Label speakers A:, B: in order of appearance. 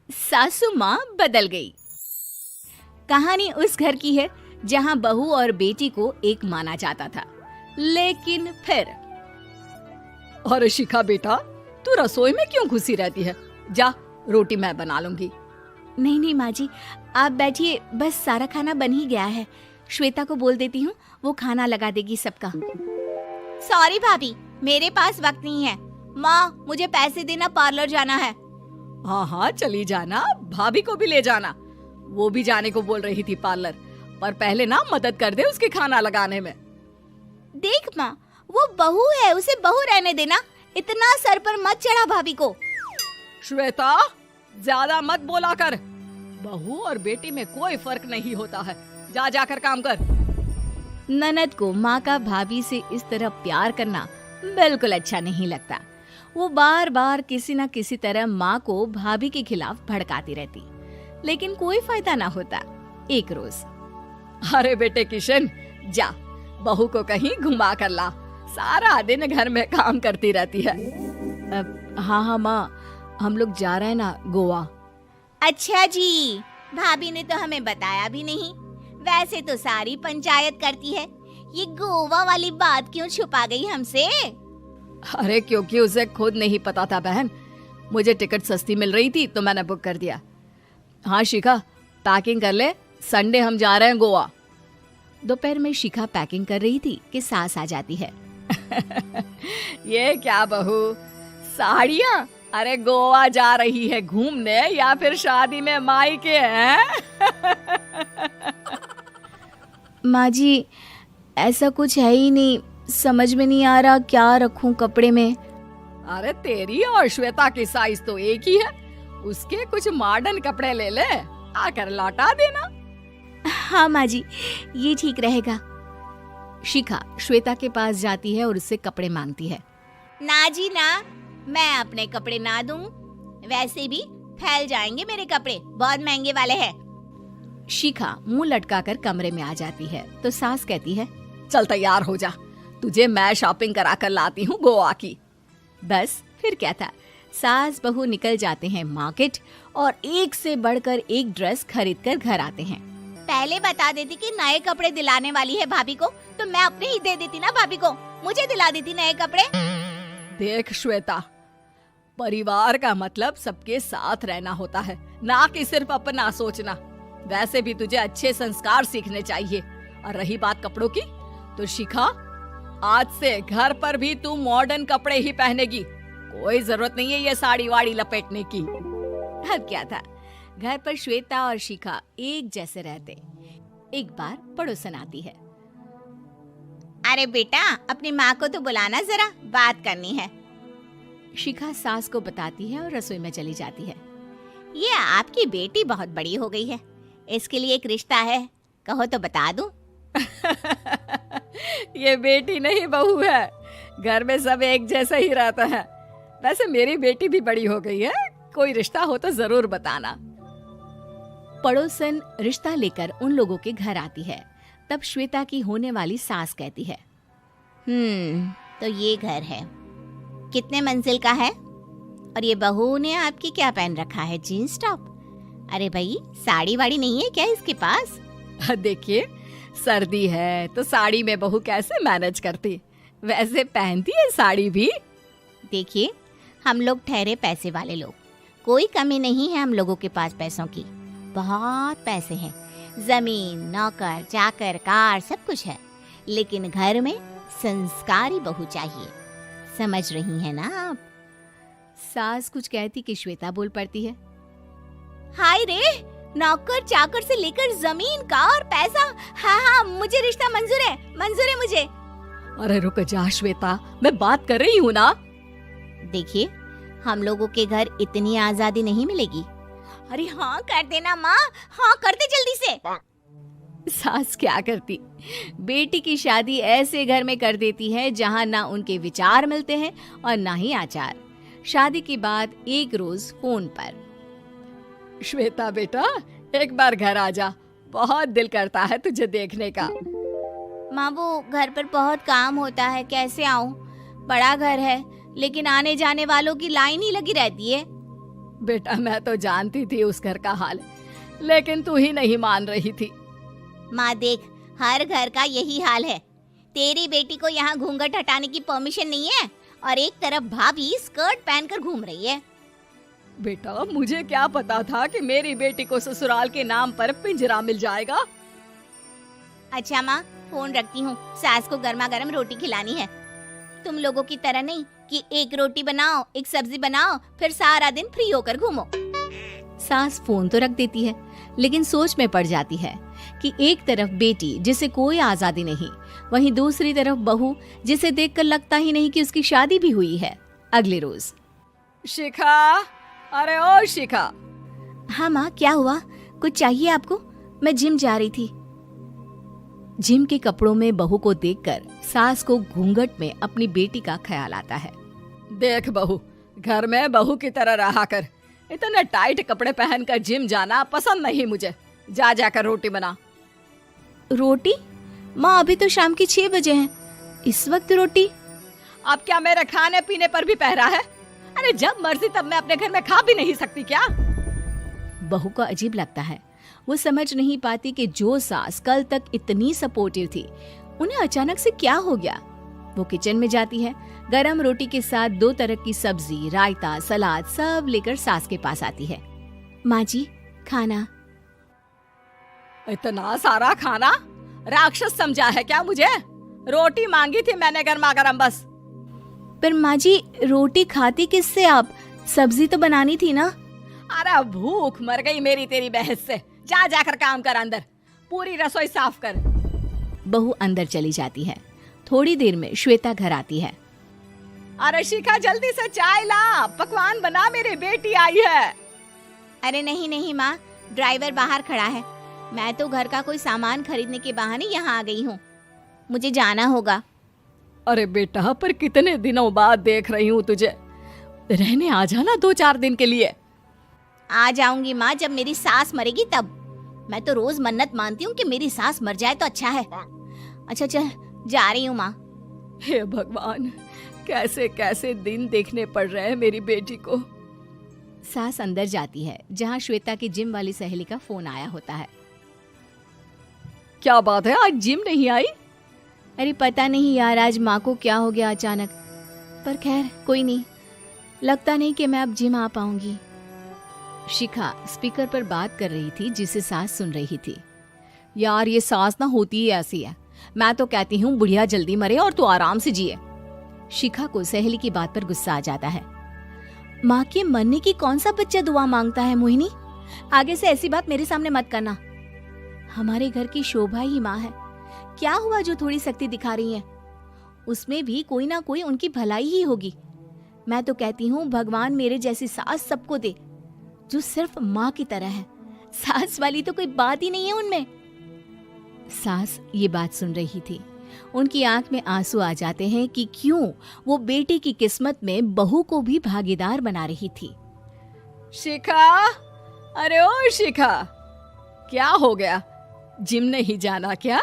A: सासू माँ बदल गई। कहानी उस घर की है जहाँ बहू और बेटी को एक माना जाता था, लेकिन फिर
B: अरे शिखा बेटा, तू रसोई में क्यों घुसी रहती है? जा, रोटी मैं बना लूंगी।
A: नहीं नहीं माँ जी, आप बैठिए, बस सारा खाना बन ही गया है। श्वेता को बोल देती हूँ, वो खाना लगा देगी सबका। सॉरी भाभी, मेरे पास वक्त नहीं है। माँ, मुझे पैसे देना, पार्लर जाना है।
B: हाँ हाँ चली जाना, भाभी को भी ले जाना। वो भी जाने को बोल रही थी पार्लर, पर पहले ना मदद कर दे उसके खाना लगाने में।
A: देख माँ, वो बहू है, उसे बहू रहने देना, इतना सर पर मत चढ़ा भाभी को।
B: श्वेता, ज्यादा मत बोला कर। बहू और बेटी में कोई फर्क नहीं होता है। जा जाकर काम कर।
A: ननद को माँ का भाभी से इस तरह प्यार करना बिल्कुल अच्छा नहीं लगता। वो बार बार किसी न किसी तरह माँ को भाभी के खिलाफ भड़काती रहती, लेकिन कोई फायदा ना होता। एक रोज,
B: अरे बेटे किशन, जा बहू को कहीं घुमा कर ला, सारा दिन घर में काम करती रहती है।
A: हाँ हाँ माँ, हम लोग जा रहे हैं ना गोवा। अच्छा जी, भाभी ने तो हमें बताया भी नहीं। वैसे तो सारी पंचायत करती है, ये गोवा वाली बात क्यों छुपा गई हमसे?
B: अरे क्योंकि उसे खुद नहीं पता था बहन। मुझे टिकट सस्ती मिल रही थी तो मैंने बुक कर दिया। हाँ शिखा, पैकिंग कर ले, संडे हम जा रहे हैं गोवा।
A: दोपहर में शिखा पैकिंग कर रही थी कि सास आ जाती है।
B: ये क्या बहू, साड़ियाँ? अरे गोवा जा रही है घूमने या फिर शादी में मायके हैं?
A: माँ जी, ऐसा कुछ है ही नहीं, समझ में नहीं आ रहा क्या रखूं कपड़े में।
B: अरे तेरी और श्वेता की साइज तो एक ही है, उसके कुछ मॉडर्न कपड़े ले ले, आकर लौटा देना।
A: हाँ माँ जी, ये ठीक रहेगा। शिखा श्वेता के पास जाती है और उससे कपड़े मांगती है। ना जी ना, मैं अपने कपड़े ना दूं, वैसे भी फैल जाएंगे मेरे कपड़े, बहुत महंगे वाले हैं। शिखा मुंह लटकाकर कमरे में आ जाती है तो सास कहती है,
B: चल तैयार हो जा, तुझे मैं शॉपिंग करा कर लाती हूँ गोवा की।
A: बस फिर क्या था, सास बहू निकल जाते हैं मार्केट और एक से बढ़कर एक ड्रेस खरीद कर घर आते हैं। पहले बता देती कि नए कपड़े दिलाने वाली है भाभी को, तो मैं अपने ही दे देती ना भाभी को, मुझे दिला देती नए कपड़े।
B: देख श्वेता, परिवार का मतलब सबके साथ रहना होता है, ना कि सिर्फ अपना सोचना। वैसे भी तुझे अच्छे संस्कार सीखने चाहिए। और रही बात कपड़ों की, तो शिखा, आज से घर पर भी तू मॉडर्न कपड़े ही पहनेगी। कोई जरूरत नहीं है ये साड़ी वाड़ी लपेटने की।
A: अब क्या था, घर पर श्वेता और शिखा एक जैसे रहते। एक बार पड़ोसन आती है। अरे बेटा, अपनी माँ को तो बुलाना जरा, बात करनी है। शिखा सास को बताती है और रसोई में चली जाती है। ये आपकी बेटी बहुत बड़ी हो गई है, इसके लिए एक रिश्ता है, कहो तो बता दूं।
B: ये बेटी नहीं बहू है, घर में सब एक जैसा ही रहता है। वैसे मेरी बेटी भी बड़ी हो गई है, कोई रिश्ता हो तो जरूर बताना।
A: पड़ोसन रिश्ता लेकर उन लोगों के घर आती है। तब श्वेता की होने वाली सास कहती है, तो ये घर है, कितने मंजिल का है? और ये बहू ने आपकी क्या पहन रखा है, जीन्स टॉप? अरे भाई, साड़ी वाड़ी नहीं है क्या इसके पास?
B: देखिए, सर्दी है तो साड़ी में बहू कैसे मैनेज करती, वैसे पहनती है साड़ी भी।
A: देखिए, हम लोग ठहरे पैसे वाले लोग, कोई कमी नहीं है हम लोगों के पास पैसों की, बहुत पैसे हैं, जमीन, नौकर चाकर, कार, सब कुछ है, लेकिन घर में संस्कारी बहू चाहिए। समझ रही हैं ना आप? सास कुछ कहती कि श्वेता बोल पड़ती है, हाय रे, नौकर चाकर से लेकर जमीन, कार, पैसा, हाँ, मुझे रिश्ता मंजूर है मुझे।
B: अरे रुक जा श्वेता, मैं बात कर रही हूँ ना।
A: देखिए, हम लोगों के घर इतनी आजादी नहीं मिलेगी। अरे हाँ कर देना माँ, हाँ कर दे जल्दी से। सास क्या करती, बेटी की शादी ऐसे घर में कर देती है जहाँ ना उनके विचार मिलते हैं और ना ही आचार। शादी के बाद एक रोज फोन पर,
B: श्वेता बेटा, एक बार घर आ जा, बहुत दिल करता है तुझे देखने का।
A: माँ, वो घर पर बहुत काम होता है, कैसे आऊँ? बड़ा घर है, लेकिन आने जाने वालों की लाइन ही लगी रहती है।
B: बेटा मैं तो जानती थी उस घर का हाल, लेकिन तू ही नहीं मान रही थी।
A: माँ देख, हर घर का यही हाल है। तेरी बेटी को यहाँ घूंघट हटाने की परमिशन नहीं है और एक तरफ भाभी स्कर्ट पहनकर घूम रही है।
B: बेटा मुझे क्या पता था कि मेरी बेटी को ससुराल के नाम पर पिंजरा मिल जाएगा।
A: अच्छा माँ, फोन रखती हूँ, सास को गर्मा गर्म रोटी खिलानी है। तुम लोगों की तरह नहीं कि एक रोटी बनाओ, एक सब्जी बनाओ, फिर सारा दिन फ्री होकर घूमो। सास फोन तो रख देती है, लेकिन सोच में पड़ जाती है कि एक तरफ बेटी जिसे कोई आजादी नहीं, वहीं दूसरी तरफ बहू जिसे देखकर लगता ही नहीं कि उसकी शादी भी हुई है। अगले रोज।
B: शिखा, अरे ओ शिखा।
A: हाँ माँ, क्या हुआ? कुछ चाहिए आपको? मैं जिम जा रही थी। जिम के कपड़ों में बहू को देखकर सास को घूंघट में अपनी बेटी का ख्याल आता है।
B: देख बहू, घर में बहू की तरह रहा कर। इतने टाइट कपड़े पहनकर जिम जाना पसंद नहीं मुझे। जा जाकर रोटी बना।
A: रोटी? माँ अभी तो शाम की 6 बजे हैं, इस वक्त रोटी?
B: अब क्या मेरे खाने पीने पर भी पहरा है? अरे जब मर्जी तब मैं अपने घर में खा भी नहीं सकती क्या?
A: बहू को अजीब लगता है। वो समझ नहीं पाती कि जो सास कल तक इतनी सपोर्टिव थी, उन्हें अचानक से क्या हो गया। वो किचन में जाती है, गरम रोटी के साथ 2 तरह की सब्जी, रायता, सलाद सब लेकर सास के पास आती है। माँ जी, खाना।
B: इतना सारा खाना? राक्षस समझा है क्या मुझे? रोटी मांगी थी मैंने गर्मा गर्म बस।
A: पर माँ जी, रोटी खाती किससे आप? सब्जी तो बनानी थी ना।
B: अरे भूख मर गई मेरी तेरी बहस से। जा जाकर काम कर, अंदर पूरी रसोई साफ कर।
A: बहू अंदर चली जाती है। थोड़ी देर में श्वेता घर आती है।
B: अरे शिखा, जल्दी से चाय ला, पकवान बना, मेरी बेटी आई है।
A: अरे नहीं नहीं माँ, ड्राइवर बाहर खड़ा है। मैं तो घर का कोई सामान खरीदने के बहाने यहाँ आ गई हूँ, मुझे जाना होगा।
B: अरे बेटा, पर कितने दिनों बाद देख रही हूँ तुझे, रहने आ जाना 2-4 दिन के लिए।
A: आ जाऊंगी माँ, जब मेरी सास मरेगी तब। मैं तो रोज मन्नत मानती हूँ कि मेरी सास मर जाए तो अच्छा है। अच्छा चल, जा रही हूँ माँ।
B: हे भगवान, कैसे कैसे दिन देखने पड़ रहे हैं मेरी बेटी को।
A: सास अंदर जाती है, जहाँ श्वेता की जिम वाली सहेली का फोन आया होता है।
B: क्या बात है, आज जिम नहीं आई?
A: अरे पता नहीं यार, आज माँ को क्या हो गया अचानक। पर खैर कोई नहीं, लगता नहीं कि मैं अब जिम आ पाऊंगी। शिखा स्पीकर पर बात कर रही थी, जिसे सास सुन रही थी।
B: यार ये सास ना होती ही ऐसी है। मैं तो कहती हूँ बुढ़िया जल्दी मरे और तू आराम से जिए।
A: शिखा को सहेली की बात पर गुस्सा आ जाता है। माँ के मरने की कौन सा बच्चा दुआ मांगता है मोहिनी? आगे से ऐसी बात मेरे सामने मत करना। हमारे घर की शोभा ही माँ है। क्या हुआ जो थोड़ी सख्ती दिखा रही है? उसमें भी कोई ना कोई उनकी भलाई ही होगी। मैं तो कहती हूँ भगवान मेरे जैसी सास सबको दे, जो सिर्फ माँ की तरह है। सास वाली तो कोई बात ही नहीं है उनमें। सास ये बात सुन रही थी। उनकी आंख में आंसू आ जाते हैं कि क्यों वो बेटी की किस्मत में बहू को भी भागीदार बना रही थी।
B: शिखा, अरे ओ शिखा, क्या हो गया? जिम नहीं जाना क्या?